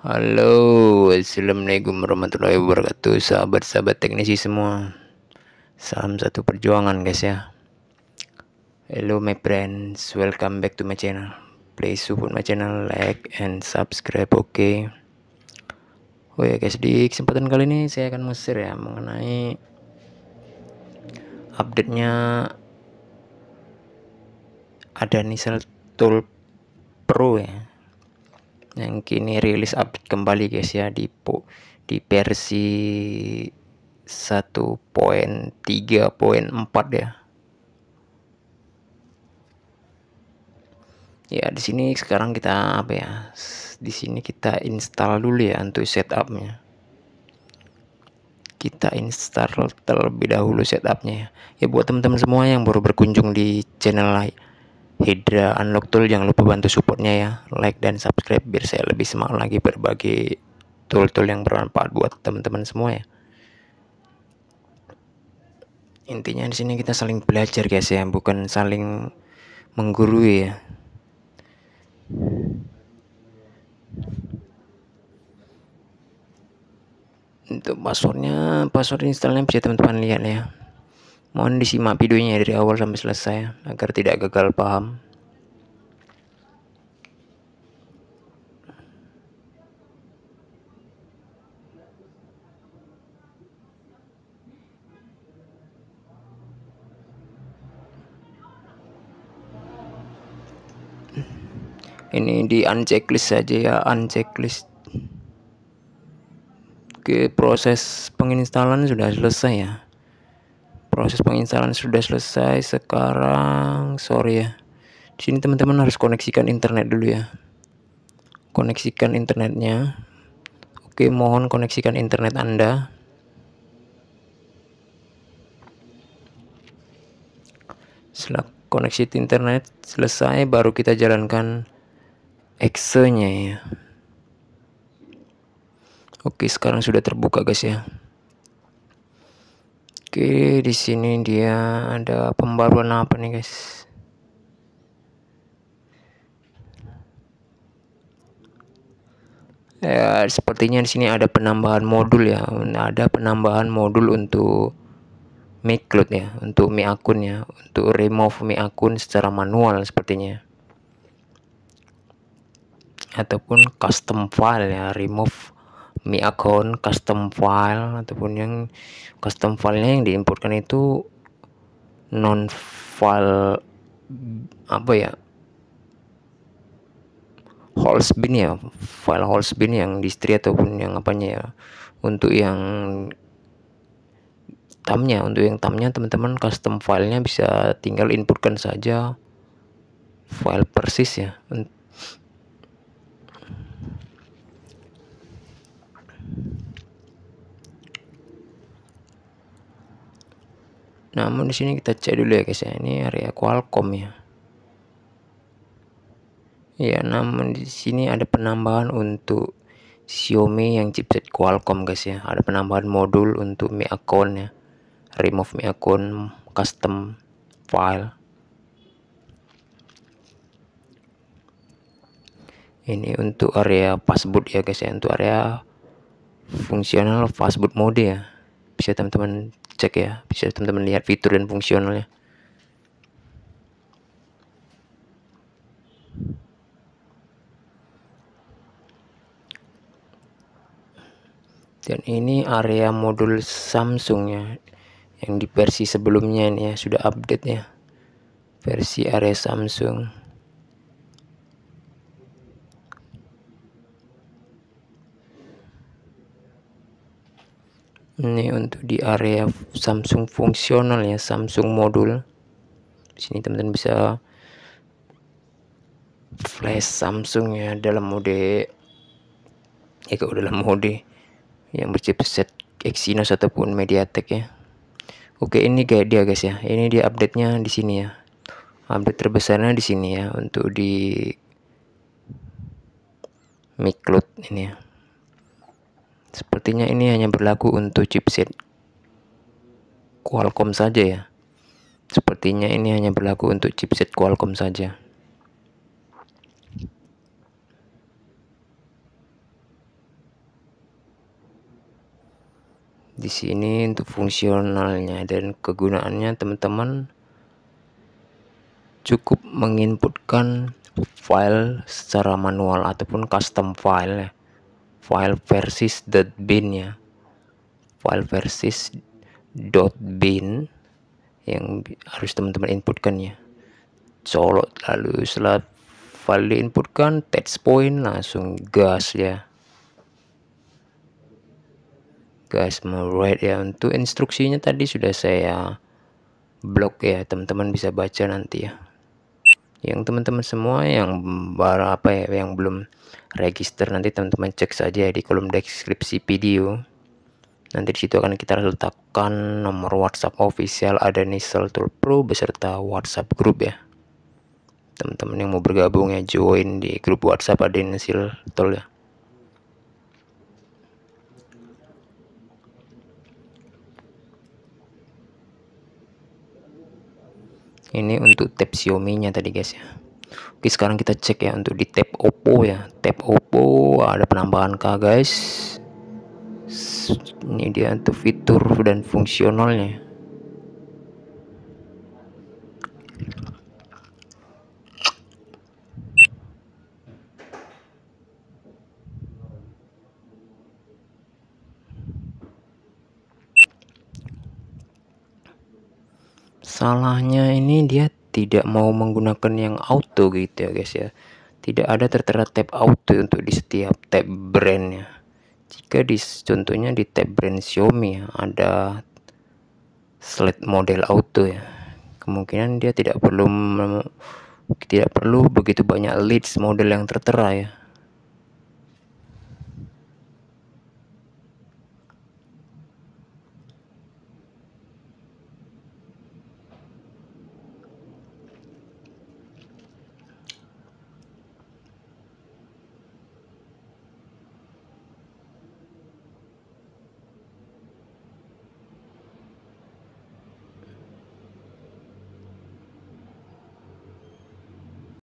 Halo, assalamualaikum warahmatullahi wabarakatuh, sahabat-sahabat teknisi semua. Salam satu perjuangan, guys ya. Hello my friends, welcome back to my channel. Please support my channel, like and subscribe, oke. Oh ya guys, di kesempatan kali ini saya akan share ya mengenai update-nya ada Nissan Tool Pro ya, yang kini rilis update kembali guys ya di versi 1.3.4 ya. Ya, di sini sekarang kita apa ya? Di sini kita install dulu ya untuk setupnya. Kita install terlebih dahulu setupnya ya. Ya buat teman-teman semua yang baru berkunjung di channel Hydra Unlock Tool, jangan lupa bantu supportnya ya, like dan subscribe biar saya lebih semangat lagi berbagi tool-tool yang bermanfaat buat teman-teman semua ya. Intinya di sini kita saling belajar guys ya, bukan saling menggurui ya. Untuk password installnya bisa teman-teman lihat ya. Mohon disimak videonya dari awal sampai selesai agar tidak gagal paham. Ini di unchecklist saja ya, unchecklist. Oke, proses penginstalan sudah selesai ya. Proses penginstalan sudah selesai. Sekarang sorry ya, di sini teman-teman harus koneksikan internet dulu ya. Koneksikan internetnya. Oke, mohon koneksikan internet Anda. Setelah koneksi internet selesai, baru kita jalankan exe-nya ya. Oke, sekarang sudah terbuka guys ya. Oke, di sini dia ada pembaruan apa nih guys? Ya, sepertinya di sini ada penambahan modul ya. Ada penambahan modul untuk MiCloud ya, untuk Mi akun ya, untuk remove Mi akun secara manual sepertinya. Ataupun custom file ya, remove Mi account custom file, ataupun yang custom filenya yang diinputkan itu non file apa ya, Holzbin ya, file Holzbin yang distri ataupun yang apanya ya. Untuk yang tamnya teman-teman custom filenya bisa tinggal inputkan saja file persis ya. Namun di sini kita cek dulu ya guys ya, ini area Qualcomm ya. Ya, namun di sini ada penambahan untuk Xiaomi yang chipset Qualcomm guys ya. Ada penambahan modul untuk Mi account ya, remove Mi account custom file. Ini untuk area fastboot ya guys ya, untuk area fungsional fastboot mode ya. Bisa teman-teman cek ya, bisa teman-teman lihat fitur dan fungsionalnya. Dan ini area modul Samsung ya, yang di versi sebelumnya ini ya sudah update ya, versi area Samsung. Ini untuk di area Samsung fungsional ya, Samsung modul. Di sini teman-teman bisa flash Samsung ya dalam mode dalam mode yang berchipset Exynos ataupun MediaTek ya. Oke, ini kayak dia guys ya. Ini dia update-nya di sini ya. Update terbesarnya di sini ya, untuk di MiCloud ini ya. Sepertinya ini hanya berlaku untuk chipset Qualcomm saja ya. Sepertinya ini hanya berlaku untuk chipset Qualcomm saja. Di sini untuk fungsionalnya dan kegunaannya, teman-teman cukup menginputkan file secara manual ataupun custom file ya. File versis.bin ya. File versis.bin yang harus teman-teman inputkan ya. Colok, lalu setelah file diinputkan, text point langsung gas ya. Gas write ya. Untuk instruksinya tadi sudah saya blog ya, teman-teman bisa baca nanti ya. Yang teman-teman semua yang yang belum register, nanti teman-teman cek saja di kolom deskripsi video. Nanti disitu akan kita letakkan nomor WhatsApp official Adenisel Tool Pro beserta WhatsApp group ya. Teman-teman yang mau bergabung ya, join di grup WhatsApp Adenisel Tool ya. Ini untuk tab Xiaomi nya tadi guys ya. Oke, sekarang kita cek ya untuk di tab Oppo ya. Tab Oppo ada penambahan kah guys. Ini dia untuk fitur dan fungsionalnya. Salahnya ini dia tidak mau menggunakan yang auto gitu ya guys ya. Tidak ada tertera tab auto untuk di setiap tab brandnya. Jika contohnya di tab brand Xiaomi ya, ada select model auto ya, kemungkinan dia tidak perlu begitu banyak leads model yang tertera ya.